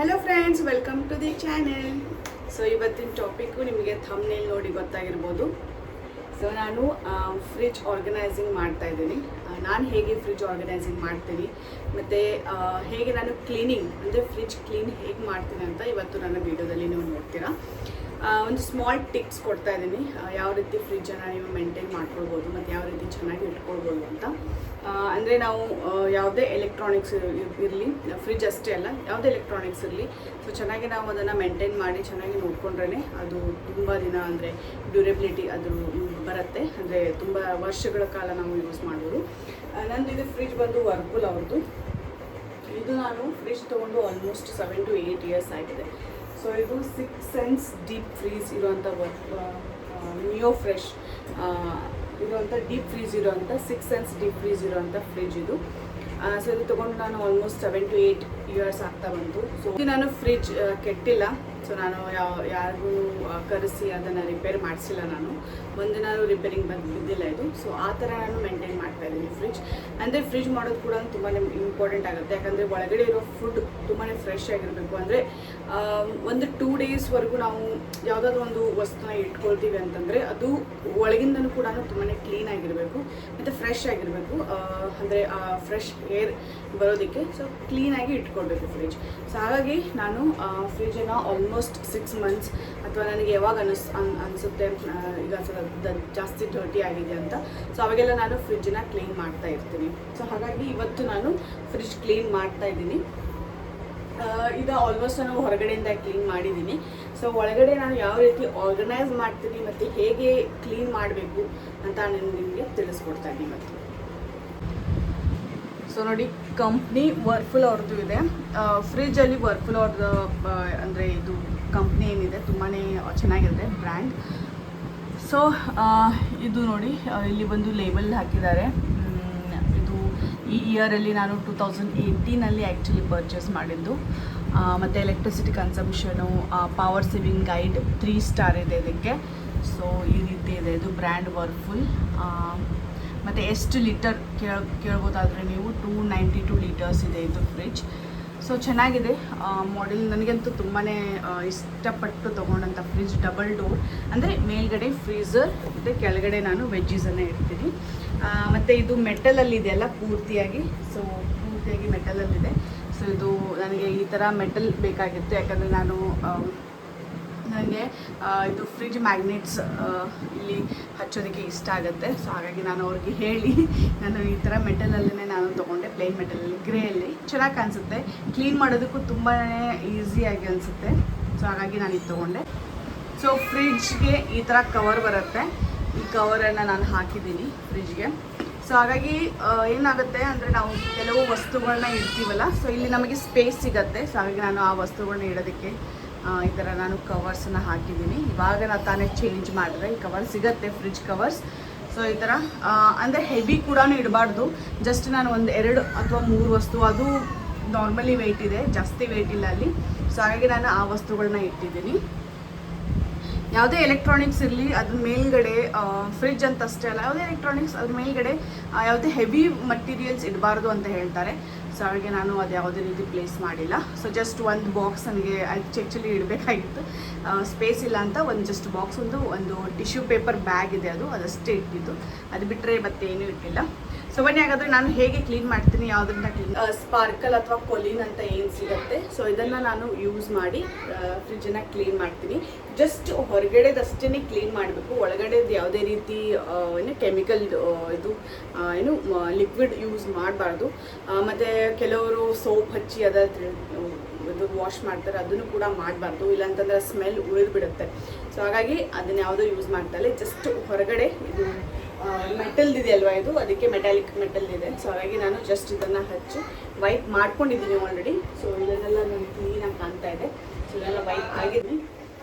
Hello friends, welcome to the channel. So ಇವತ್ತಿನ topic ನಿಮಗೆ thumbnail ನೋಡಿ ಗೊತ್ತಾಗಿರ್ಬೋದು. ಸೊ ನಾನು ಫ್ರಿಜ್ ಆರ್ಗನೈಸಿಂಗ್ ಮಾಡ್ತಾ ಇದ್ದೀನಿ. ನಾನು ಹೇಗೆ ಫ್ರಿಜ್ ಆರ್ಗನೈಸಿಂಗ್ ಮಾಡ್ತೀನಿ ಮತ್ತು ಹೇಗೆ ನಾನು ಕ್ಲೀನಿಂಗ್ ಅಂದರೆ ಫ್ರಿಜ್ ಕ್ಲೀನ್ ಹೇಗೆ ಮಾಡ್ತೀನಿ ಅಂತ ಇವತ್ತು ನನ್ನ ವೀಡಿಯೋದಲ್ಲಿ ನೀವು ನೋಡ್ತೀರಾ. ಒಂದು ಸ್ಮಾಲ್ ಟಿಪ್ಸ್ ಕೊಡ್ತಾ ಇದ್ದೀನಿ, ಯಾವ ರೀತಿ ಫ್ರಿಜ್ಜನ್ನು ನೀವು ಮೇಂಟೈನ್ ಮಾಡ್ಕೊಳ್ಬೋದು ಮತ್ತು ಯಾವ ರೀತಿ ಚೆನ್ನಾಗಿ ಇಟ್ಕೊಳ್ಬೋದು ಅಂತ. ಅಂದರೆ ನಾವು ಯಾವುದೇ ಎಲೆಕ್ಟ್ರಾನಿಕ್ಸ್ ಇರಲಿ, ಫ್ರಿಜ್ ಅಷ್ಟೇ ಅಲ್ಲ, ಯಾವುದೇ ಎಲೆಕ್ಟ್ರಾನಿಕ್ಸ್ ಇರಲಿ, ಸೊ ಚೆನ್ನಾಗಿ ನಾವು ಅದನ್ನು ಮೇಂಟೈನ್ ಮಾಡಿ ಚೆನ್ನಾಗಿ ನೋಡಿಕೊಂಡ್ರೆ ಅದು ತುಂಬ ದಿನ ಅಂದರೆ ಡ್ಯೂರೇಬಿಲಿಟಿ ಅದು ಬರುತ್ತೆ. ಅಂದರೆ ತುಂಬ ವರ್ಷಗಳ ಕಾಲ ನಾವು ಯೂಸ್ ಮಾಡ್ಬೋದು. ನಂದು ಇದು ಫ್ರಿಜ್ ಬಂದು ವರ್ಪೂಲ್ ಅವ್ರದ್ದು. ಇದು ನಾನು ಫ್ರಿಜ್ ತೊಗೊಂಡು ಆಲ್ಮೋಸ್ಟ್ 7 to 8 years ಆಗಿದೆ. ಸೊ ಇದು 6 cents ಡೀಪ್ ಫ್ರೀಸ್ ಇರುವಂಥ ನಿಯೋ ಫ್ರೆಶ್ ಇರುವಂಥ ಡೀಪ್ ಫ್ರೀಸ್ ಇರುವಂಥ 6 cents ಡೀಪ್ ಫ್ರೀಸ್ ಇರುವಂಥ ಫ್ರಿಜ್ ಇದು. ಸೊ ಇದು ತೊಗೊಂಡು ನಾನು ಆಲ್ಮೋಸ್ಟ್ 7 to 8 years ಆಗ್ತಾ ಬಂತು. ಸೊ ಇದು ನಾನು ಫ್ರಿಜ್ ಕೆಟ್ಟಿಲ್ಲ. ಸೊ ನಾನು ಯಾರಿಗೂ ಕರೆಸಿ ಅದನ್ನು ರಿಪೇರ್ ಮಾಡಿಸಿಲ್ಲ. ನಾನು ಒಂದಿನಾರು ರಿಪೇರಿಂಗ್ ಬಿದ್ದಿಲ್ಲ ಇದು. ಸೊ ಆ ಥರ ನಾನು ಮೇಂಟೈನ್ ಮಾಡ್ತಾ ಇದ್ದೀನಿ ಫ್ರಿಜ್. ಅಂದರೆ ಫ್ರಿಜ್ ಮಾಡೋದು ಕೂಡ ತುಂಬಾ ಇಂಪಾರ್ಟೆಂಟ್ ಆಗುತ್ತೆ. ಯಾಕಂದರೆ ಒಳಗಡೆ ಇರೋ ಫುಡ್ ತುಂಬಾ ಫ್ರೆಶ್ ಆಗಿರಬೇಕು. ಅಂದರೆ ಒಂದು 2 daysವರೆಗೂ ನಾವು ಯಾವುದಾದ್ರೂ ಒಂದು ವಸ್ತುನ ಇಟ್ಕೊಳ್ತೀವಿ ಅಂತಂದರೆ ಅದು ಒಳಗಿಂದನೂ ಕೂಡ ತುಂಬಾ ಕ್ಲೀನಾಗಿರಬೇಕು ಮತ್ತು ಫ್ರೆಶ್ ಆಗಿರಬೇಕು. ಅಂದರೆ ಫ್ರೆಶ್ ಏರ್ ಬರೋದಕ್ಕೆ ಸೊ ಕ್ಲೀನಾಗಿ ಇಟ್ಕೊಳ್ಬೇಕು ಫ್ರಿಜ್. ಸೊ ಹಾಗಾಗಿ ನಾನು ಫ್ರಿಜ್ಜನ್ನು ಆಲ್ಮೋಸ್ಟ್ 6 months ಅಥವಾ ನನಗೆ ಯಾವಾಗ ಅನಿಸುತ್ತೆ ಈಗ ಜಾಸ್ತಿ ಡರ್ಟಿ ಆಗಿದೆ ಅಂತ, ಸೊ ಅವಾಗೆಲ್ಲ ನಾನು ಫ್ರಿಜ್ಜನ್ನ ಕ್ಲೀನ್ ಮಾಡ್ತಾ ಇರ್ತೀನಿ. ಸೊ ಹಾಗಾಗಿ ಇವತ್ತು ನಾನು ಫ್ರಿಜ್ ಕ್ಲೀನ್ ಮಾಡ್ತಾ ಇದ್ದೀನಿ. ಈಗ ಆಲ್ಮೋಸ್ಟ್ ನಾನು ಹೊರಗಡೆಯಿಂದ ಕ್ಲೀನ್ ಮಾಡಿದ್ದೀನಿ. ಸೊ ಒಳಗಡೆ ನಾನು ಯಾವ ರೀತಿ ಆರ್ಗನೈಸ್ ಮಾಡ್ತೀನಿ ಮತ್ತು ಹೇಗೆ ಕ್ಲೀನ್ ಮಾಡಬೇಕು ಅಂತ ನಾನು ನಿಮಗೆ ತಿಳಿಸ್ಕೊಡ್ತಾ ಇದ್ದೀನಿ ಇವತ್ತು. ಸೊ ನೋಡಿ, ಕಂಪ್ನಿ ವರ್ಪೂಲ್ ಅವ್ರದ್ದು ಇದೆ. ಫ್ರಿಜ್ಜಲ್ಲಿ ವರ್ಪೂಲ್ ಅವ್ರದ್ದು ಅಂದರೆ ಇದು ಕಂಪ್ನಿ ಏನಿದೆ ತುಂಬಾ ಚೆನ್ನಾಗಿದೆ ಬ್ರ್ಯಾಂಡ್. ಸೊ ಇದು ನೋಡಿ, ಇಲ್ಲಿ ಒಂದು ಲೇಬಲ್ ಹಾಕಿದ್ದಾರೆ. ಇದು ಈ ಇಯರಲ್ಲಿ ನಾನು 2018 ಆ್ಯಕ್ಚುಲಿ ಪರ್ಚೇಸ್ ಮಾಡಿದ್ದು. ಮತ್ತು electricity consumption, power saving guide 3 star ಇದೆ ಇದಕ್ಕೆ. ಸೊ ಈ ರೀತಿ ಇದೆ ಇದು ಬ್ರ್ಯಾಂಡ್ ವರ್ಪೂಲ್. ಮತ್ತು ಎಷ್ಟು ಲೀಟರ್ ಕೇಳ್ಬೋದಾದರೆ ನೀವು 292 liters ಇದೆ ಇದು ಫ್ರಿಜ್. ಸೊ ಚೆನ್ನಾಗಿದೆ ಮಾಡೆಲ್. ನನಗಂತೂ ತುಂಬಾ ಇಷ್ಟಪಟ್ಟು ತೊಗೊಂಡಂಥ ಫ್ರಿಜ್. ಡಬಲ್ ಡೋರ್ ಅಂದರೆ ಮೇಲ್ಗಡೆ ಫ್ರೀಝರ್ ಮತ್ತು ಕೆಳಗಡೆ ನಾನು ವೆಜ್ಜಸನ್ನು ಇಡ್ತೀನಿ. ಮತ್ತು ಇದು ಮೆಟಲಲ್ಲಿದೆಯಲ್ಲ ಪೂರ್ತಿಯಾಗಿ. ಸೊ ಪೂರ್ತಿಯಾಗಿ ಮೆಟಲಲ್ಲಿದೆ. ಸೊ ಇದು ನನಗೆ ಈ ಥರ ಮೆಟಲ್ ಬೇಕಾಗಿತ್ತು. ಯಾಕಂದರೆ ನನಗೆ ಇದು ಫ್ರಿಜ್ ಮ್ಯಾಗ್ನೆಟ್ಸ್ ಇಲ್ಲಿ ಹಚ್ಚೋದಕ್ಕೆ ಇಷ್ಟ ಆಗುತ್ತೆ. ಸೊ ಹಾಗಾಗಿ ನಾನು ಅವ್ರಿಗೆ ಹೇಳಿ ನಾನು ಈ ಥರ ಮೆಟಲಲ್ಲೇ ನಾನು ತೊಗೊಂಡೆ. ಪ್ಲೇನ್ ಮೆಟಲಲ್ಲಿ ಗ್ರೇಯಲ್ಲಿ ಚೆನ್ನಾಗಿ ಕಾಣಿಸುತ್ತೆ, ಕ್ಲೀನ್ ಮಾಡೋದಕ್ಕೂ ತುಂಬಾ ಈಸಿಯಾಗಿ ಅನಿಸುತ್ತೆ. ಸೊ ಹಾಗಾಗಿ ನಾನು ಇದು ತೊಗೊಂಡೆ. ಸೊ ಫ್ರಿಜ್ಗೆ ಈ ಥರ ಕವರ್ ಬರುತ್ತೆ. ಈ ಕವರನ್ನು ನಾನು ಹಾಕಿದ್ದೀನಿ ಫ್ರಿಜ್ಗೆ. ಸೊ ಹಾಗಾಗಿ ಏನಾಗುತ್ತೆ ಅಂದರೆ ನಾವು ಕೆಲವು ವಸ್ತುಗಳನ್ನ ಇಡ್ತೀವಲ್ಲ, ಸೊ ಇಲ್ಲಿ ನಮಗೆ ಸ್ಪೇಸ್ ಸಿಗುತ್ತೆ. ಸೊ ಹಾಗಾಗಿ ನಾನು ಆ ವಸ್ತುಗಳನ್ನ ಇಡೋದಕ್ಕೆ ಈ ಥರ ನಾನು ಕವರ್ಸನ್ನು ಹಾಕಿದ್ದೀನಿ. ಇವಾಗ ನಾನು ತಾನೇ ಚೇಂಜ್ ಮಾಡಿದ್ರೆ ಈ ಕವರ್ ಸಿಗುತ್ತೆ, ಫ್ರಿಜ್ ಕವರ್ಸ್. ಸೊ ಈ ಥರ ಅಂದರೆ ಹೆವಿ ಕೂಡ ಇಡಬಾರ್ದು. ಜಸ್ಟ್ ನಾನು 1-2 ಅಥವಾ 3 ವಸ್ತು, ಅದು ನಾರ್ಮಲಿ ವೆಯ್ಟ್ ಇದೆ, ಜಾಸ್ತಿ ವೆಯ್ಟ್ ಇಲ್ಲ ಅಲ್ಲಿ. ಸೊ ಹಾಗಾಗಿ ನಾನು ಆ ವಸ್ತುಗಳನ್ನ ಇಟ್ಟಿದ್ದೀನಿ. ಯಾವುದೇ ಎಲೆಕ್ಟ್ರಾನಿಕ್ಸ್ ಇರಲಿ ಅದ್ರ ಮೇಲ್ಗಡೆ, ಫ್ರಿಜ್ ಅಂತ ಅಷ್ಟೇ ಅಲ್ಲ, ಯಾವುದೇ ಎಲೆಕ್ಟ್ರಾನಿಕ್ಸ್ ಅದ್ರ ಮೇಲ್ಗಡೆ ಯಾವುದೇ ಹೆವಿ ಮಟೀರಿಯಲ್ಸ್ ಇಡಬಾರ್ದು ಅಂತ ಹೇಳ್ತಾರೆ. ಸೊ ಹಾಗೆ ನಾನು ಅದು ಯಾವುದೇ ರೀತಿ ಪ್ಲೇಸ್ ಮಾಡಿಲ್ಲ. ಸೊ ಜಸ್ಟ್ ಒಂದು ಬಾಕ್ಸ್ ನನಗೆ ಆ್ಯಕ್ಚುಲಿ ಇಡಬೇಕಾಗಿತ್ತು, ಸ್ಪೇಸ್ ಇಲ್ಲ ಅಂತ ಜಸ್ಟ್ ಬಾಕ್ಸ್, ಒಂದು ಟಿಶ್ಯೂ ಪೇಪರ್ ಬ್ಯಾಗ್ ಇದೆ, ಅದಷ್ಟೇ ಇಟ್ಟಿದ್ದು. ಅದು ಬಿಟ್ಟರೆ ಮತ್ತೇನೂ ಇಟ್ಟಿಲ್ಲ. ಸೊ ಬನ್ನಿ ಹಾಗಾದರೆ ನಾನು ಹೇಗೆ ಕ್ಲೀನ್ ಮಾಡ್ತೀನಿ, ಯಾವುದನ್ನ ಕ್ಲೀನ್. ಸ್ಪಾರ್ಕಲ್ ಅಥವಾ ಕೊಲಿನ್ ಅಂತ ಏನು ಸಿಗುತ್ತೆ, ಸೊ ಇದನ್ನು ನಾನು ಯೂಸ್ ಮಾಡಿ ಫ್ರಿಜ್ಜನ್ನು ಕ್ಲೀನ್ ಮಾಡ್ತೀನಿ. ಜಸ್ಟ್ ಹೊರಗಡೆದಷ್ಟೇ ಕ್ಲೀನ್ ಮಾಡಬೇಕು. ಒಳಗಡೆದು ಯಾವುದೇ ರೀತಿ ಕೆಮಿಕಲ್ ಇದು ಲಿಕ್ವಿಡ್ ಯೂಸ್ ಮಾಡಬಾರ್ದು. ಮತ್ತು ಕೆಲವರು ಸೋಪ್ ಹಚ್ಚಿ ಇದು ವಾಶ್ ಮಾಡ್ತಾರೆ, ಅದನ್ನು ಕೂಡ ಮಾಡಬಾರ್ದು. ಇಲ್ಲಾಂತಂದರೆ ಸ್ಮೆಲ್ ಉಳಿದ್ಬಿಡುತ್ತೆ. ಸೊ ಹಾಗಾಗಿ ಅದನ್ನ ಯಾವುದೋ ಯೂಸ್ ಮಾಡ್ತಾರೆ. ಜಸ್ಟ್ ಹೊರಗಡೆ ಇದು ಮೆಟಲ್ದಿದೆ ಅಲ್ವಾ, ಇದು ಅದಕ್ಕೆ ಮೆಟಾಲಿಕ್ ಮೆಟಲ್ ಇದೆ. ಸೊ ಹಾಗಾಗಿ ನಾನು ಜಸ್ಟ್ ಇದನ್ನು ಹಚ್ಚಿ ವೈಪ್ ಮಾಡ್ಕೊಂಡಿದ್ದೀನಿ ಆಲ್ರೆಡಿ. ಸೊ ಇದನ್ನೆಲ್ಲ ನನಗೆ ಕ್ಲೀನಾಗಿ ಕಾಣ್ತಾ ಇದೆ. ಸೊ ಇದೆಲ್ಲ ವೈಪ್ ಆಗಿದ್ದೀನಿ.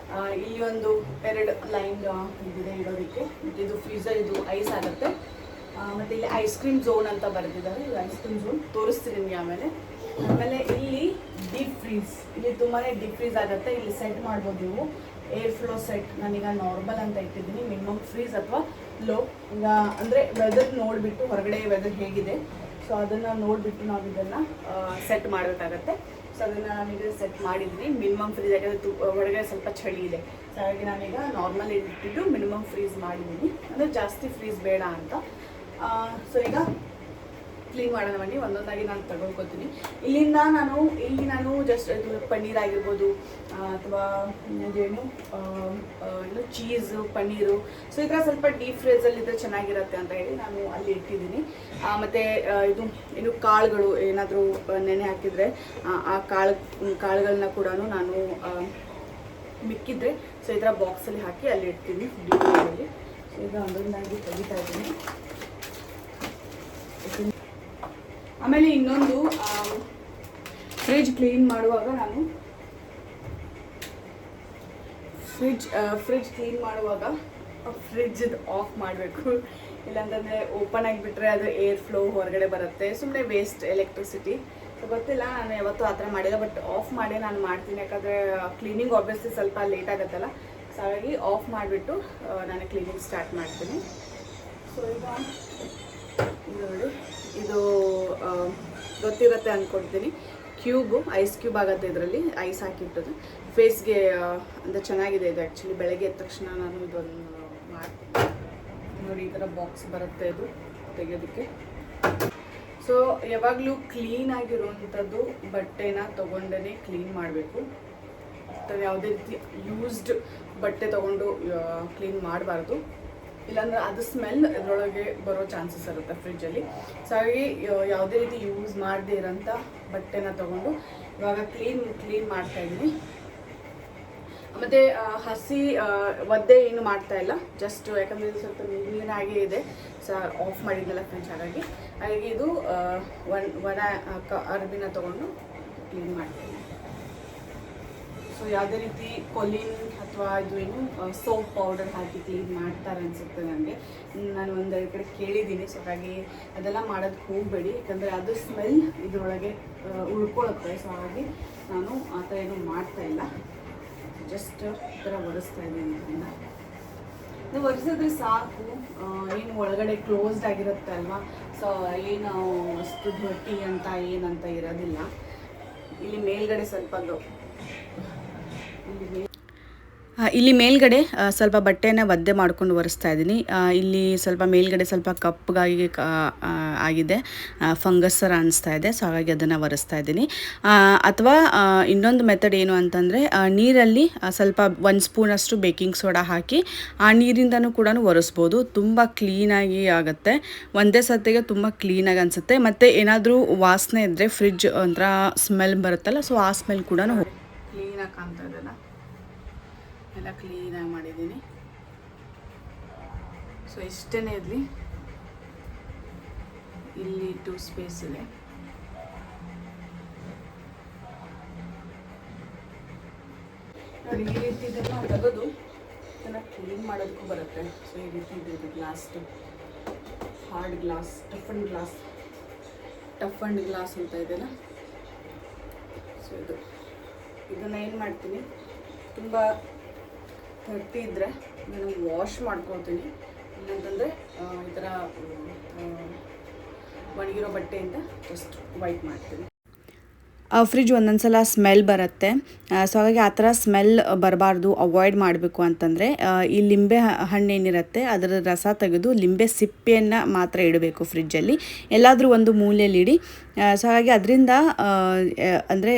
ಇಲ್ಲಿ ಒಂದು 2 ಲೈನ್ ಇದಿದೆ ಇಡೋದಕ್ಕೆ. ಮತ್ತು ಇದು ಫ್ರೀಝರ್, ಇದು ಐಸ್ ಆಗುತ್ತೆ. ಮತ್ತು ಇಲ್ಲಿ ಐಸ್ ಕ್ರೀಮ್ ಝೋನ್ ಅಂತ ಬರೆದಿದ್ದಾರೆ. ಇದು ಐಸ್ ಕ್ರೀಮ್ ಝೋನ್ ತೋರಿಸ್ತೀನಿ ನಿಮಗೆ ಆಮೇಲೆ ಇಲ್ಲಿ ಡೀಪ್ ಫ್ರೀಸ್, ಇಲ್ಲಿ ತುಂಬಾ ಡೀಪ್ ಫ್ರೀಸ್ ಆಗುತ್ತೆ. ಇಲ್ಲಿ ಸೆಟ್ ಮಾಡ್ಬೋದು ನೀವು ಏರ್ ಫ್ಲೋ ಸೆಟ್. ನಾನೀಗ ನಾರ್ಮಲ್ ಅಂತ ಇಟ್ಟಿದ್ದೀನಿ, ಮಿನಿಮಮ್ ಫ್ರೀಸ್ ಅಥವಾ ಲೋ. ಈಗ ಅಂದರೆ ವೆದರ್ ನೋಡಿಬಿಟ್ಟು ಹೊರಗಡೆ ವೆದರ್ ಹೇಗಿದೆ, ಸೊ ಸೊ ಅದನ್ನು ನೋಡಿಬಿಟ್ಟು ನಾವು ಇದನ್ನು ಸೆಟ್ ಮಾಡಬೇಕಾಗತ್ತೆ. ಸೊ ಅದನ್ನು ನಾನೀಗ ಸೆಟ್ ಮಾಡಿದ್ದೀನಿ. ಮಿನಿಮಮ್ ಫ್ರೀಸ್, ಯಾಕಂದರೆ ಹೊರಗಡೆ ಸ್ವಲ್ಪ ಚಳಿ ಇದೆ. ಸೊ ಹಾಗಾಗಿ ನಾನೀಗ ನಾರ್ಮಲ್ ಇಟ್ಬಿಟ್ಟು ಮಿನಿಮಮ್ ಫ್ರೀಸ್ ಮಾಡಿದ್ದೀನಿ, ಅಂದರೆ ಜಾಸ್ತಿ ಫ್ರೀಸ್ ಬೇಡ ಅಂತ. ಸೊ ಈಗ ಕ್ಲೀನ್ ಮಾಡೋಣ ಬನ್ನಿ, ಒಂದೊಂದಾಗಿ ನಾನು ತಗೊಳ್ಕೊತೀನಿ. ಇಲ್ಲಿ ನಾನು ಜಸ್ಟ್ ಇದು ಪನ್ನೀರ್ ಆಗಿರ್ಬೋದು ಅಥವಾ ಏನು ಚೀಸು, ಪನ್ನೀರು, ಸೊ ಈ ಥರ ಸ್ವಲ್ಪ ಡೀಪ್ ಫ್ರೀಸಲ್ಲಿದ್ದರೆ ಚೆನ್ನಾಗಿರುತ್ತೆ ಅಂತ ಹೇಳಿ ನಾನು ಅಲ್ಲಿ ಇಟ್ಟಿದ್ದೀನಿ. ಮತ್ತು ಇದು ಕಾಳುಗಳು ಏನಾದರೂ ನೆನೆ ಹಾಕಿದರೆ ಆ ಕಾಳುಗಳನ್ನ ಕೂಡ ನಾನು ಮಿಕ್ಕಿದ್ರೆ ಸೊ ಈ ಥರ ಬಾಕ್ಸಲ್ಲಿ ಹಾಕಿ ಅಲ್ಲಿ ಇಡ್ತೀನಿ ಡೀಪ್ ಫ್ರೀಸಲ್ಲಿ. ಸೊ ಈಗ ಒಂದೊಂದಾಗಿ ತೆಗಿತಾ ಇದ್ದೀನಿ. ಆಮೇಲೆ ಇನ್ನೊಂದು, ಫ್ರಿಡ್ಜ್ ಕ್ಲೀನ್ ಮಾಡುವಾಗ ನಾನು ಫ್ರಿಡ್ಜ್ ಕ್ಲೀನ್ ಮಾಡುವಾಗ ಫ್ರಿಡ್ಜ್ ಆಫ್ ಮಾಡಬೇಕು. ಇಲ್ಲಾಂತಂದರೆ ಓಪನ್ ಆಗಿಬಿಟ್ರೆ ಅದು ಏರ್ ಫ್ಲೋ ಹೊರಗಡೆ ಬರುತ್ತೆ, ಸುಮ್ಮನೆ ವೇಸ್ಟ್ ಎಲೆಕ್ಟ್ರಿಸಿಟಿ. ಸೊ ಗೊತ್ತಿಲ್ಲ, ನಾನು ಯಾವತ್ತೂ ಆ ಥರ ಮಾಡಿಲ್ಲ, ಬಟ್ ಆಫ್ ಮಾಡಿ ನಾನು ಮಾಡ್ತೀನಿ. ಯಾಕಂದರೆ ಕ್ಲೀನಿಂಗ್ ಆಬ್ವಿಯಸ್ಲಿ ಸ್ವಲ್ಪ ಲೇಟ್ ಆಗುತ್ತಲ್ಲ, ಸೊ ಹಾಗಾಗಿ ಆಫ್ ಮಾಡಿಬಿಟ್ಟು ನಾನು ಕ್ಲೀನಿಂಗ್ ಸ್ಟಾರ್ಟ್ ಮಾಡ್ತೀನಿ. ಸೊ ಈಗ ನೋಡಿ, ಇದು ಗೊತ್ತಿರುತ್ತೆ ಅಂದ್ಕೊಡ್ತೀನಿ. ಐಸ್ ಕ್ಯೂಬ್ ಆಗುತ್ತೆ, ಇದರಲ್ಲಿ ಐಸ್ ಹಾಕಿಟ್ಟದು ಫೇಸ್ಗೆ ಅಂದರೆ ಚೆನ್ನಾಗಿದೆ ಇದು. ಆ್ಯಕ್ಚುಲಿ ಬೆಳಗ್ಗೆ ಎದ್ದ ತಕ್ಷಣ ನಾನು ಇದೊಂದು ಮಾಡ್ತೀನಿ ನೋಡಿ. ಈ ಥರ ಬಾಕ್ಸ್ ಬರುತ್ತೆ ಇದು ತೆಗೆಯೋದಕ್ಕೆ. ಸೊ ಯಾವಾಗಲೂ ಕ್ಲೀನಾಗಿರುವಂಥದ್ದು ಬಟ್ಟೆನ ತೊಗೊಂಡೇ ಕ್ಲೀನ್ ಮಾಡಬೇಕು. ಯಾವುದೇ ರೀತಿ ಯೂಸ್ಡ್ ಬಟ್ಟೆ ತೊಗೊಂಡು ಕ್ಲೀನ್ ಮಾಡಬಾರ್ದು, ಇಲ್ಲಾಂದರೆ ಅದು ಸ್ಮೆಲ್ ಇದರೊಳಗೆ ಬರೋ ಚಾನ್ಸಸ್ ಇರುತ್ತೆ ಫ್ರಿಡ್ಜಲ್ಲಿ. ಸೊ ಹಾಗಾಗಿ ಯಾವುದೇ ರೀತಿ ಯೂಸ್ ಮಾಡದೇ ಇರೋಂಥ ಬಟ್ಟೆನ ತೊಗೊಂಡು ಇವಾಗ ಕ್ಲೀನ್ ಮಾಡ್ತಾಯಿದ್ದೀನಿ. ಮತ್ತು ಹಸಿ ಒದ್ದೆ ಏನು ಮಾಡ್ತಾಯಿಲ್ಲ, ಜಸ್ಟ್ ಯಾಕಂದರೆ ಇದು ಸ್ವಲ್ಪ ನೀರಾಗೇ ಇದೆ. ಸೊ ಆಫ್ ಮಾಡಿದ್ನಲ್ಲ ಫ್ರಿಡ್ಜ್, ಹಾಗಾಗಿ ಇದು ಒಣ ಅರ್ಬಿನ ತೊಗೊಂಡು ಕ್ಲೀನ್ ಮಾಡ್ತೀನಿ. ಸೊ ಯಾವುದೇ ರೀತಿ ಕೊಲಿನ್ ಅಥವಾ ಇದು ಏನು ಸೋಪ್ ಪೌಡರ್ ಹಾಕಿ ಕ್ಲೀನ್ ಮಾಡ್ತಾರೆ ಅನಿಸುತ್ತೆ ನನಗೆ. ನಾನು ಒಂದೆರಡು ಕಡೆ ಕೇಳಿದ್ದೀನಿ. ಸೊ ಹಾಗಾಗಿ ಅದೆಲ್ಲ ಮಾಡೋದಕ್ಕೆ ಹೋಗಬೇಡಿ, ಯಾಕಂದರೆ ಅದು ಸ್ಮೆಲ್ ಇದರೊಳಗೆ ಉಳ್ಕೊಳ್ಳುತ್ತೆ. ಸೊ ಹಾಗಾಗಿ ನಾನು ಆ ಥರ ಏನೂ ಮಾಡ್ತಾಯಿಲ್ಲ, ಜಸ್ಟ್ ಈ ಥರ ಒರೆಸ್ತಾ ಇದ್ದೀನಿ. ಇದರಿಂದ ನೀವು ಒರೆಸಿದ್ರೆ ಸಾಕು. ಏನು ಒಳಗಡೆ ಕ್ಲೋಸ್ಡ್ ಆಗಿರುತ್ತೆ ಅಲ್ವಾ, ಸೊ ಏನು ಅಷ್ಟು ದೊಡ್ಡಿ ಅಂತ ಏನಂತ ಇರೋದಿಲ್ಲ. ಇಲ್ಲಿ ಮೇಲ್ಗಡೆ ಸ್ವಲ್ಪ ಇಲ್ಲಿ ಮೇಲ್ಗಡೆ ಸ್ವಲ್ಪ ಬಟ್ಟೆನ ಒದ್ದೆ ಮಾಡ್ಕೊಂಡು ಒರೆಸ್ತಾ ಇದ್ದೀನಿ. ಇಲ್ಲಿ ಸ್ವಲ್ಪ ಮೇಲ್ಗಡೆ ಸ್ವಲ್ಪ ಕಪ್ಪಗಾಗಿ ಆಗಿದೆ, ಫಂಗಸ್ ಥರ ಅನಿಸ್ತಾ ಇದೆ. ಸೊ ಹಾಗಾಗಿ ಅದನ್ನು ಒರೆಸ್ತಾ ಇದ್ದೀನಿ. ಅಥವಾ ಇನ್ನೊಂದು ಮೆಥಡ್ ಏನು ಅಂತಂದರೆ, ನೀರಲ್ಲಿ ಸ್ವಲ್ಪ 1 ಸ್ಪೂನಷ್ಟು ಬೇಕಿಂಗ್ ಸೋಡಾ ಹಾಕಿ ಆ ನೀರಿಂದನೂ ಕೂಡ ಒರೆಸ್ಬೋದು. ತುಂಬ ಕ್ಲೀನಾಗಿ ಆಗುತ್ತೆ, ಒಂದೇ ಸತಿಗೆ ತುಂಬ ಕ್ಲೀನಾಗಿ ಅನಿಸುತ್ತೆ. ಮತ್ತು ಏನಾದರೂ ವಾಸನೆ ಇದ್ದರೆ ಫ್ರಿಡ್ಜ್ ಒಂಥರ ಸ್ಮೆಲ್ ಬರುತ್ತಲ್ಲ, ಸೊ ಆ ಸ್ಮೆಲ್ ಕೂಡ ಕ್ಲೀನಾಗಿ ಕಾಣ್ತಾ ಇದೆಲ್ಲ, ಎಲ್ಲ ಕ್ಲೀನಾಗಿ ಮಾಡಿದ್ದೀನಿ. ಸೊ ಇಷ್ಟೇ ಇರಲಿ. ಇಲ್ಲಿ 2 ಸ್ಪೇಸ್ ಇದೆ. ನೋಡಿ, ಈ ರೀತಿ ಇದನ್ನು ತೆಗೆದು ಇದನ್ನು ಕ್ಲೀನ್ ಮಾಡೋದಕ್ಕೂ ಬರುತ್ತೆ. ಸೊ ಈ ರೀತಿ ಇದೆ ಗ್ಲಾಸ್ದು, hard glass, toughened glass ಅಂತ ಇದೆಯಲ್ಲ. ಸೊ ಇದನ್ನು ಏನು ಮಾಡ್ತೀನಿ, ತುಂಬ ಗಟ್ಟಿ ಇದ್ದರೆ ನಾನು ವಾಶ್ ಮಾಡ್ಕೊಳ್ತೀನಿ. ಇಲ್ಲಂತಂದರೆ ಈ ಥರ ಒಣಗಿರೋ ಬಟ್ಟೆಯಿಂದ ಜಸ್ಟ್ ವೈಟ್ ಮಾಡ್ತೀನಿ. ಫ್ರಿಡ್ಜ್ ಒಂದೊಂದು ಸಲ ಸ್ಮೆಲ್ ಬರುತ್ತೆ. ಸೊ ಹಾಗಾಗಿ ಆ ಥರ ಸ್ಮೆಲ್ ಬರಬಾರ್ದು, ಅವಾಯ್ಡ್ ಮಾಡಬೇಕು ಅಂತಂದರೆ ಈ ಲಿಂಬೆ ಹಣ್ಣು ಏನಿರುತ್ತೆ ಅದರ ರಸ ತೆಗೆದು ಲಿಂಬೆ ಸಿಪ್ಪೆಯನ್ನು ಮಾತ್ರ ಇಡಬೇಕು ಫ್ರಿಡ್ಜಲ್ಲಿ, ಎಲ್ಲಾದರೂ ಒಂದು ಮೂಲೆಯಲ್ಲಿ ಇಡಿ. ಸೊ ಹಾಗಾಗಿ ಅದರಿಂದ ಅಂದರೆ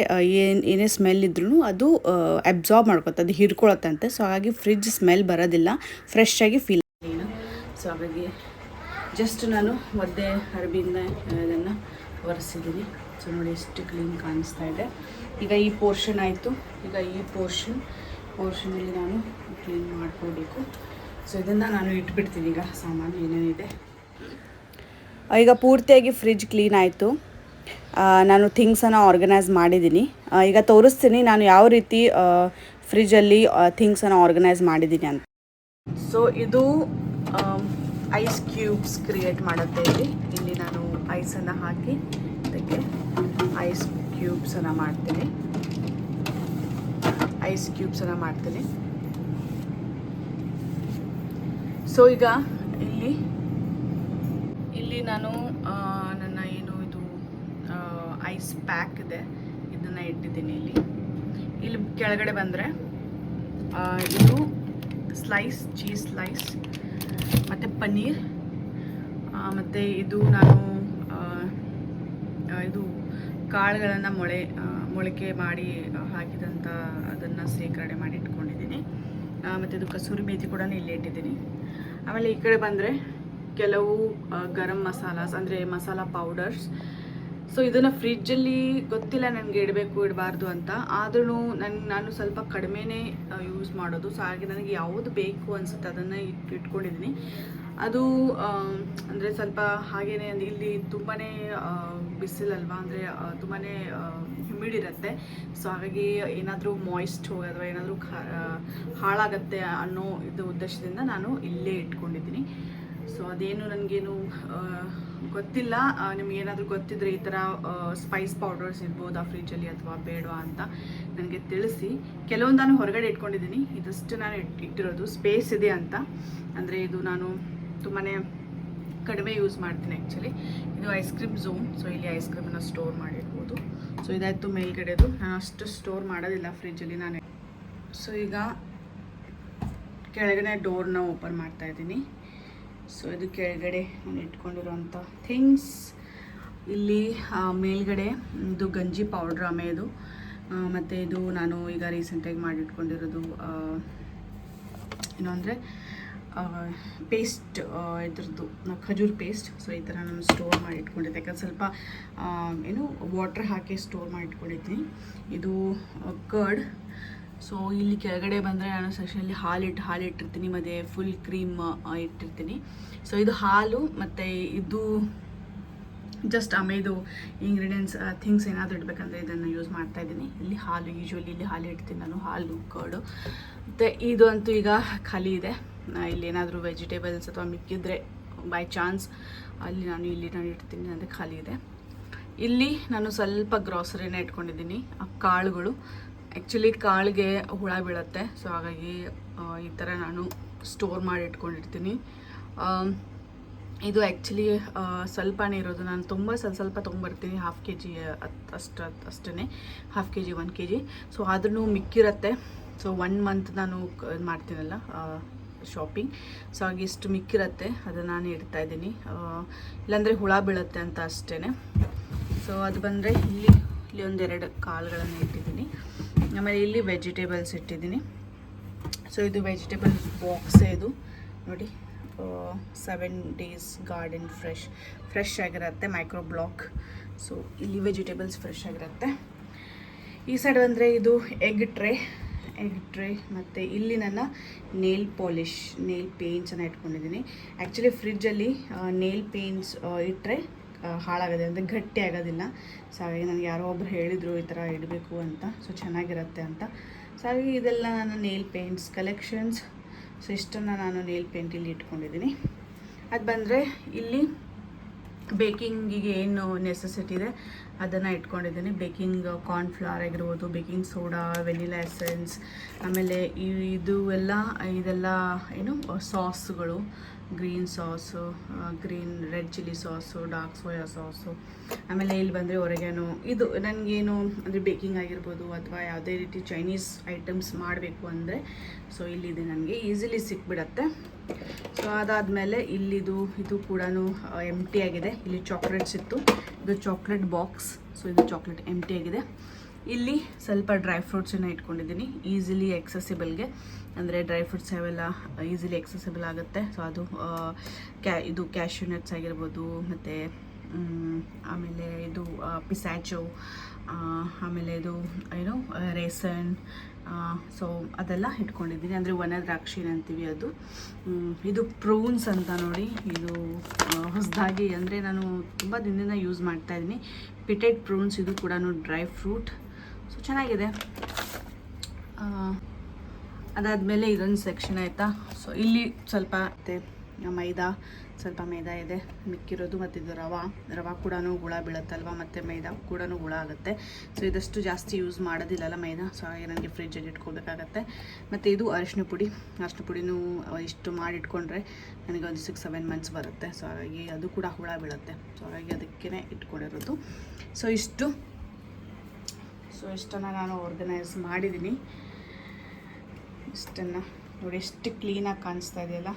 ಏನೇ ಸ್ಮೆಲ್ ಇದ್ರೂ ಅದು ಅಬ್ಸಾರ್ಬ್ ಮಾಡ್ಕೊತ್ತೆ, ಅದು ಹಿಡ್ಕೊಳತ್ತಂತೆ. ಸೊ ಹಾಗಾಗಿ ಫ್ರಿಡ್ಜ್ ಸ್ಮೆಲ್ ಬರೋದಿಲ್ಲ, ಫ್ರೆಶ್ ಆಗಿ ಫೀಲ್. ಸೊ ಹಾಗಾಗಿ ಜಸ್ಟ್ ನಾನು ಒದ್ದೆ ಅರ್ಬಿಯಿಂದ ಇದನ್ನು ಒರೆಸಿದ್ದೀನಿ. ಸೊ ನೋಡಿ ಎಷ್ಟು ಕ್ಲೀನ್ ಕಾಣಿಸ್ತಾ ಇದೆ. ಈಗ ಈ ಪೋರ್ಷನ್ ಆಯಿತು. ಈಗ ಈ ಪೋರ್ಷನಲ್ಲಿ ನಾನು ಕ್ಲೀನ್ ಮಾಡ್ಕೋಬೇಕು. ಸೊ ಇದನ್ನು ನಾನು ಇಟ್ಬಿಡ್ತೀನಿ. ಈಗ ಸಾಮಾನು ಏನೇನಿದೆ, ಈಗ ಪೂರ್ತಿಯಾಗಿ ಫ್ರಿಡ್ಜ್ ಕ್ಲೀನ್ ಆಯಿತು. ನಾನು ಥಿಂಗ್ಸನ್ನು ಆರ್ಗನೈಸ್ ಮಾಡಿದ್ದೀನಿ. ಈಗ ತೋರಿಸ್ತೀನಿ ನಾನು ಯಾವ ರೀತಿ ಫ್ರಿಡ್ಜಲ್ಲಿ ಥಿಂಗ್ಸನ್ನು ಆರ್ಗನೈಸ್ ಮಾಡಿದ್ದೀನಿ ಅಂತ. ಸೊ ಇದು ಐಸ್ ಕ್ಯೂಬ್ಸ್ ಕ್ರಿಯೇಟ್ ಮಾಡುತ್ತೆ. ಇಲ್ಲಿ ನಾನು ಐಸನ್ನು ಹಾಕಿ ಅದಕ್ಕೆ ಐಸ್ ಕ್ಯೂಬ್ಸನ್ನು ಮಾಡ್ತೀನಿ. ಸೊ ಈಗ ಇಲ್ಲಿ ನಾನು ನನ್ನ ಏನು ಲೇಸ್ ಪ್ಯಾಕ್ ಇದೆ, ಇದನ್ನು ಇಟ್ಟಿದ್ದೀನಿ ಇಲ್ಲಿ. ಇಲ್ಲಿ ಕೆಳಗಡೆ ಬಂದರೆ ಇದು ಸ್ಲೈಸ್, ಚೀಸ್ ಸ್ಲೈಸ್ ಮತ್ತು ಪನ್ನೀರ್, ಮತ್ತು ಇದು ನಾನು ಇದು ಕಾಳುಗಳನ್ನು ಮೊಳಕೆ ಮಾಡಿ ಹಾಕಿದಂಥ ಅದನ್ನು ಶೇಖರಣೆ ಮಾಡಿ ಇಟ್ಕೊಂಡಿದ್ದೀನಿ. ಮತ್ತು ಇದು ಕಸೂರಿ ಮೇಥಿ ಕೂಡ ಇಲ್ಲೇ ಇಟ್ಟಿದ್ದೀನಿ. ಆಮೇಲೆ ಈ ಕಡೆ ಬಂದರೆ ಕೆಲವು ಗರಂ ಮಸಾಲಾಸ್ ಅಂದರೆ ಮಸಾಲ ಪೌಡರ್ಸ್. ಸೊ ಇದನ್ನು ಫ್ರಿಜ್ಜಲ್ಲಿ ಗೊತ್ತಿಲ್ಲ ನನಗೆ ಇಡಬೇಕು ಇಡಬಾರ್ದು ಅಂತ, ಆದ್ರೂ ನಾನು ಸ್ವಲ್ಪ ಕಡಿಮೆನೇ ಯೂಸ್ ಮಾಡೋದು. ಸೊ ಹಾಗೆ ನನಗೆ ಯಾವುದು ಬೇಕು ಅನಿಸುತ್ತೆ ಅದನ್ನು ಇಟ್ಕೊಂಡಿದ್ದೀನಿ. ಅದು ಅಂದರೆ ಸ್ವಲ್ಪ ಹಾಗೇ ಇಲ್ಲಿ ತುಂಬಾ ಬಿಸಿಲಲ್ವಾ, ಅಂದರೆ ತುಂಬಾ ಹ್ಯುಮಿಡ್ ಇರುತ್ತೆ. ಸೊ ಹಾಗಾಗಿ ಏನಾದರೂ ಮಾಯ್ಸ್ಟ್ ಅಥವಾ ಏನಾದರೂ ಹಾಳಾಗತ್ತೆ ಅನ್ನೋ ಇದು ಉದ್ದೇಶದಿಂದ ನಾನು ಇಲ್ಲೇ ಇಟ್ಕೊಂಡಿದ್ದೀನಿ. ಸೊ ಅದೇನು ನನಗೇನು ಗೊತ್ತಿಲ್ಲ. ನಿಮಗೇನಾದರೂ ಗೊತ್ತಿದ್ರೆ ಈ ಥರ ಸ್ಪೈಸ್ ಪೌಡರ್ಸ್ ಇರ್ಬೋದಾ ಫ್ರಿಜ್ಜಲ್ಲಿ ಅಥವಾ ಬೇಡವಾ ಅಂತ ನನಗೆ ತಿಳಿಸಿ. ಕೆಲವೊಂದು ನಾನು ಹೊರಗಡೆ ಇಟ್ಕೊಂಡಿದ್ದೀನಿ, ಇದಷ್ಟು ನಾನು ಇಟ್ಟಿರೋದು ಸ್ಪೇಸ್ ಇದೆ ಅಂತ. ಅಂದರೆ ಇದು ನಾನು ತುಂಬಾ ಕಡಿಮೆ ಯೂಸ್ ಮಾಡ್ತೀನಿ ಆ್ಯಕ್ಚುಲಿ. ಇದು ಐಸ್ ಕ್ರೀಮ್ ಝೋನ್. ಸೊ ಇಲ್ಲಿ ಐಸ್ ಕ್ರೀಮನ್ನು ಸ್ಟೋರ್ ಮಾಡಿರ್ಬೋದು. ಸೊ ಇದಾಯಿತು ಮೇಲ್ಗಡೆದು. ನಾನು ಅಷ್ಟು ಸ್ಟೋರ್ ಮಾಡೋದಿಲ್ಲ ಫ್ರಿಜ್ಜಲ್ಲಿ ನಾನು. ಸೊ ಈಗ ಕೆಳಗಡೆ ಡೋರ್ನ ಓಪನ್ ಮಾಡ್ತಾಯಿದ್ದೀನಿ. ಸೊ ಇದು ಕೆಳಗಡೆ ನಾನು ಇಟ್ಕೊಂಡಿರೋಂಥ ಥಿಂಗ್ಸ್. ಇಲ್ಲಿ ಮೇಲ್ಗಡೆ ಇದು ಗಂಜಿ ಪೌಡ್ರ್ ಆಮೇದು, ಮತ್ತು ಇದು ನಾನು ಈಗ ರೀಸೆಂಟಾಗಿ ಮಾಡಿಟ್ಕೊಂಡಿರೋದು ಏನು ಅಂದರೆ ಪೇಸ್ಟ್, ಇದ್ರದ್ದು ಖಜೂರ್ ಪೇಸ್ಟ್. ಸೊ ಈ ಥರ ನಾನು ಸ್ಟೋರ್ ಮಾಡಿ ಇಟ್ಕೊಂಡಿದ್ದೆ, ಯಾಕಂದ್ರೆ ಸ್ವಲ್ಪ ಏನು ವಾಟ್ರ್ ಹಾಕಿ ಸ್ಟೋರ್ ಮಾಡಿ ಇಟ್ಕೊಂಡಿದ್ದೀನಿ. ಇದು ಕರ್ಡ್. ಸೊ ಇಲ್ಲಿ ಕೆಳಗಡೆ ಬಂದರೆ ನಾನು ಸೆಕ್ಷನಲ್ಲಿ ಹಾಲು ಇಟ್ಟಿರ್ತೀನಿ, ಮತ್ತು ಫುಲ್ ಕ್ರೀಮ್ ಇಟ್ಟಿರ್ತೀನಿ. ಸೊ ಇದು ಹಾಲು ಮತ್ತು ಇದು ಜಸ್ಟ್ ಆಮೇದು ಇಂಗ್ರೀಡಿಯೆಂಟ್ಸ್ ಥಿಂಗ್ಸ್ ಏನಾದರೂ ಇಡಬೇಕಂದ್ರೆ ಇದನ್ನು ಯೂಸ್ ಮಾಡ್ತಾಯಿದ್ದೀನಿ. ಇಲ್ಲಿ ಹಾಲು, ಯೂಶ್ವಲಿ ಇಲ್ಲಿ ಹಾಲು ಇಡ್ತೀನಿ ನಾನು, ಹಾಲು ಕರ್ಡು. ಮತ್ತು ಇದು ಅಂತೂ ಈಗ ಖಾಲಿ ಇದೆ. ಇಲ್ಲಿ ಏನಾದರೂ ವೆಜಿಟೇಬಲ್ಸ್ ಅಥವಾ ಮಿಕ್ಕಿದ್ರೆ ಬೈ ಚಾನ್ಸ್ ಅಲ್ಲಿ ನಾನು ಇಡ್ತೀನಿ, ಅಂದರೆ ಖಾಲಿ ಇದೆ. ಇಲ್ಲಿ ನಾನು ಸ್ವಲ್ಪ ಗ್ರಾಸರಿನ ಇಟ್ಕೊಂಡಿದ್ದೀನಿ. ಕಾಳುಗಳು, ಆ್ಯಕ್ಚುಲಿ ಕಾಳಿಗೆ ಹುಳ ಬೀಳುತ್ತೆ. ಸೊ ಹಾಗಾಗಿ ಈ ಥರ ನಾನು ಸ್ಟೋರ್ ಮಾಡಿ ಇಟ್ಕೊಂಡಿರ್ತೀನಿ. ಇದು ಆ್ಯಕ್ಚುಲಿ ಸ್ವಲ್ಪನೇ ಇರೋದು. ನಾನು ತುಂಬ ಸ್ವಲ್ಪ ತೊಗೊಂಬರ್ತೀನಿ, ಹಾಫ್ kg ಅಷ್ಟೇ, ಹಾಫ್ kg 1 kg. ಸೊ ಆದ್ರೂ ಮಿಕ್ಕಿರುತ್ತೆ. ಸೊ 1 ಮಂತ್ ನಾನು ಇದು ಮಾಡ್ತೀನಲ್ಲ ಶಾಪಿಂಗ್. ಸೊ ಹಾಗೆ ಇಷ್ಟು ಮಿಕ್ಕಿರುತ್ತೆ, ಅದನ್ನು ನಾನು ಇಡ್ತಾಯಿದ್ದೀನಿ. ಇಲ್ಲಾಂದರೆ ಹುಳ ಬೀಳುತ್ತೆ ಅಂತ ಅಷ್ಟೇ. ಸೊ ಅದು ಬಂದರೆ ಇಲ್ಲಿ ಒಂದೆರಡು ಕಾಳುಗಳನ್ನು ಇಟ್ಟಿದ್ದೀನಿ. ಆಮೇಲೆ ಇಲ್ಲಿ ವೆಜಿಟೇಬಲ್ಸ್ ಇಟ್ಟಿದ್ದೀನಿ. ಸೊ ಇದು ವೆಜಿಟೇಬಲ್ಸ್ ಬಾಕ್ಸೇ ಇದು ನೋಡಿ. 7 days ಗಾರ್ಡನ್ ಫ್ರೆಶ್ ಆಗಿರುತ್ತೆ, ಮೈಕ್ರೋ ಬ್ಲಾಕ್. ಸೊ ಇಲ್ಲಿ ವೆಜಿಟೇಬಲ್ಸ್ ಫ್ರೆಶ್ ಆಗಿರುತ್ತೆ. ಈ ಸೈಡ್ ಬಂದರೆ ಇದು ಎಗ್ ಟ್ರೇ. ಮತ್ತು ಇಲ್ಲಿ ನನ್ನ ನೇಲ್ ಪೇಂಟ್ಸನ್ನು ಇಟ್ಕೊಂಡಿದ್ದೀನಿ. ಆ್ಯಕ್ಚುಲಿ ಫ್ರಿಜ್ಜಲ್ಲಿ ನೇಲ್ ಪೇಂಟ್ಸ್ ಇಟ್ಟರೆ ಹಾಳಾಗೋದೆ, ಅಂದರೆ ಗಟ್ಟಿ ಆಗೋದಿಲ್ಲ. ಸೊ ಹಾಗಾಗಿ ನನಗೆ ಯಾರೋ ಒಬ್ರು ಹೇಳಿದರು ಈ ಥರ ಇಡಬೇಕು ಅಂತ, ಸೊ ಚೆನ್ನಾಗಿರುತ್ತೆ ಅಂತ. ಸೊ ಹಾಗಾಗಿ ಇದೆಲ್ಲ ನನ್ನ ನೇಲ್ ಪೇಂಟ್ಸ್ ಕಲೆಕ್ಷನ್ಸ್. ಸೊ ಇಷ್ಟನ್ನು ನಾನು ನೇಲ್ ಪೇಂಟ್ ಇಲ್ಲಿ ಇಟ್ಕೊಂಡಿದ್ದೀನಿ. ಅದು ಬಂದರೆ ಇಲ್ಲಿ ಬೇಕಿಂಗಿಗೆ ಏನು ನೆಸೆಸಿಟಿ ಇದೆ ಅದನ್ನು ಇಟ್ಕೊಂಡಿದ್ದೀನಿ. ಬೇಕಿಂಗ್ ಕಾರ್ನ್ಫ್ಲವರ್ ಆಗಿರ್ಬೋದು, ಬೇಕಿಂಗ್ ಸೋಡಾ, ವೆನಿಲಾ ಎಸೆನ್ಸ್, ಆಮೇಲೆ ಇದೆಲ್ಲ ಏನು ಸಾಸ್ಗಳು, green sauce, red chilli sauce, dark soya sauce. ಆಮೇಲೆ ಇಲ್ಲಿ ಬಂದರೆ ಒರೆಗಾನೋ. ಇದು ನನಗೇನು ಅಂದರೆ ಬೇಕಿಂಗ್ ಆಗಿರ್ಬೋದು ಅಥವಾ ಯಾವುದೇ ರೀತಿ ಚೈನೀಸ್ ಐಟಮ್ಸ್ ಮಾಡಬೇಕು ಅಂದರೆ ಸೊ ಇಲ್ಲಿದೆ, ನನಗೆ ಈಸಿಲಿ ಸಿಕ್ಬಿಡತ್ತೆ. ಸೊ ಅದಾದಮೇಲೆ ಇದು ಕೂಡ ಎಂಟಿ ಆಗಿದೆ. ಇಲ್ಲಿ ಚಾಕ್ಲೇಟ್ಸ್ ಇತ್ತು, ಇದು ಚಾಕ್ಲೇಟ್ ಬಾಕ್ಸ್. ಸೊ ಇದು ಚಾಕ್ಲೇಟ್ ಎಂಟಿ ಆಗಿದೆ. ಇಲ್ಲಿ ಸ್ವಲ್ಪ ಡ್ರೈ ಫ್ರೂಟ್ಸನ್ನು ಇಟ್ಕೊಂಡಿದ್ದೀನಿ, ಈಸಿಲಿ ಎಕ್ಸೆಸಿಬಲ್ಗೆ. ಅಂದರೆ ಡ್ರೈ ಫ್ರೂಟ್ಸ್ ಅವೆಲ್ಲ ಈಸಿಲಿ ಎಕ್ಸೆಸಿಬಲ್ ಆಗುತ್ತೆ. ಸೊ ಅದು ಇದು ಕ್ಯಾಶ್ಯೂ ನಟ್ಸ್ ಆಗಿರ್ಬೋದು, ಮತ್ತು ಆಮೇಲೆ ಇದು ಪಿಸ್ತಾಚೋ, ಆಮೇಲೆ ಇದು ಏನು ರೇಸನ್. ಸೊ ಅದೆಲ್ಲ ಇಟ್ಕೊಂಡಿದ್ದೀನಿ. ಅಂದರೆ ಒಣ ದ್ರಾಕ್ಷಿ ಅಂತೀವಿ ಅದು. ಇದು ಪ್ರೂನ್ಸ್ ಅಂತ ನೋಡಿ, ಇದು ಹೊಸದಾಗಿ ಅಂದರೆ ನಾನು ತುಂಬ ದಿನದಿಂದ ಯೂಸ್ ಮಾಡ್ತಾಯಿದ್ದೀನಿ. ಪಿಟೆಡ್ ಪ್ರೂನ್ಸ್, ಇದು ಕೂಡ ಡ್ರೈ ಫ್ರೂಟ್. ಸೊ ಚೆನ್ನಾಗಿದೆ. ಅದಾದಮೇಲೆ ಇದೊಂದು ಸೆಕ್ಷನ್ ಆಯಿತಾ. ಸೊ ಇಲ್ಲಿ ಸ್ವಲ್ಪ ಸ್ವಲ್ಪ ಮೈದಾ ಇದೆ ಮಿಕ್ಕಿರೋದು, ಮತ್ತು ಇದು ರವಾ ಕೂಡ ಹುಳ ಬೀಳುತ್ತಲ್ವ, ಮತ್ತು ಮೈದಾ ಕೂಡ ಹುಳ ಆಗುತ್ತೆ. ಸೊ ಇದಷ್ಟು ಜಾಸ್ತಿ ಯೂಸ್ ಮಾಡೋದಿಲ್ಲಲ್ಲ ಮೈದಾ. ಸೊ ಹಾಗೆ ನನಗೆ ಫ್ರಿಜ್ಜಲ್ಲಿ ಇಟ್ಕೋಬೇಕಾಗತ್ತೆ. ಮತ್ತು ಇದು ಅರಿಶಿನ ಪುಡಿನೂ ಇಷ್ಟು ಮಾಡಿಟ್ಕೊಂಡ್ರೆ ನನಗೆ ಒಂದು 6-7 ಮಂತ್ಸ್ ಬರುತ್ತೆ. ಸೊ ಹಾಗಾಗಿ ಅದು ಕೂಡ ಹುಳ ಬೀಳುತ್ತೆ. ಸೊ ಹಾಗಾಗಿ ಅದಕ್ಕೇ ಇಟ್ಕೊಂಡಿರೋದು. ಸೊ ಇಷ್ಟು ಸೊ ಇಷ್ಟನ್ನು ನಾನು ಆರ್ಗನೈಸ್ ಮಾಡಿದ್ದೀನಿ. ಇಷ್ಟನ್ನು ನೋಡಿ ಎಷ್ಟು ಕ್ಲೀನಾಗಿ ಕಾಣಿಸ್ತಾ ಇದೆಯಲ್ಲ.